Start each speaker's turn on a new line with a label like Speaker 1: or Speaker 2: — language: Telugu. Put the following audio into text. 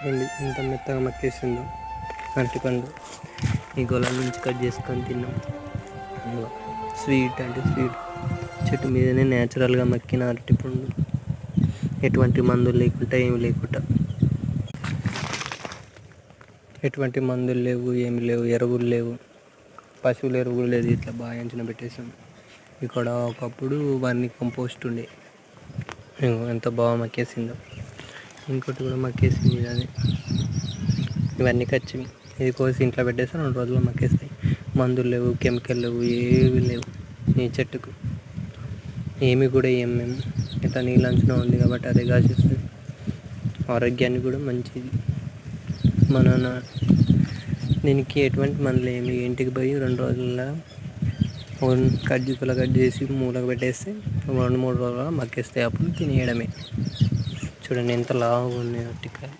Speaker 1: చూడండి ఎంత మెత్తగా మక్కేసిందో అరటిపండు. ఈ గొలం నుంచి కట్ చేసుకొని తిన్నాం. స్వీట్ అంటే స్వీట్, చెట్టు మీదనే న్యాచురల్గా మక్కిన అరటిపండు, ఎటువంటి మందులు లేకుండా ఏమి లేకుండా, ఎటువంటి మందులు లేవు, ఏమి లేవు, ఎరువులు లేవు, పశువుల ఎరువులు లేదు. ఇట్లా బాగా ఎంచిన పెట్టేసాం. ఇక్కడ ఒకప్పుడు వారిని కంపోస్ట్ ఉండే, ఎంత బాగా మక్కేసిందో. ఇంకోటి కూడా మక్కేసింది. అది ఇవన్నీ కచ్చి ఇది కోసి ఇంట్లో పెట్టేస్తే 2 రోజుల్లో మక్కేస్తాయి. మందులు లేవు, కెమికల్ లేవు, ఏవి లేవు ఈ చెట్టుకు. ఏమి కూడా మేము ఇట్లా నీళ్ళంచున ఉంది కాబట్టి అదే కాసేస్తుంది. ఆరోగ్యానికి కూడా మంచిది. మన దీనికి ఎటువంటి మందులు ఏమి, ఇంటికి పోయి 2 రోజుల్లో కట్ చేసి మూలకు పెట్టేస్తే 2-3 రోజుల్లో మక్కేస్తాయి. అప్పుడు తినేయడమే. చూడండి ఎంత లావుగా ఉన్నాయి అరటికాయలు.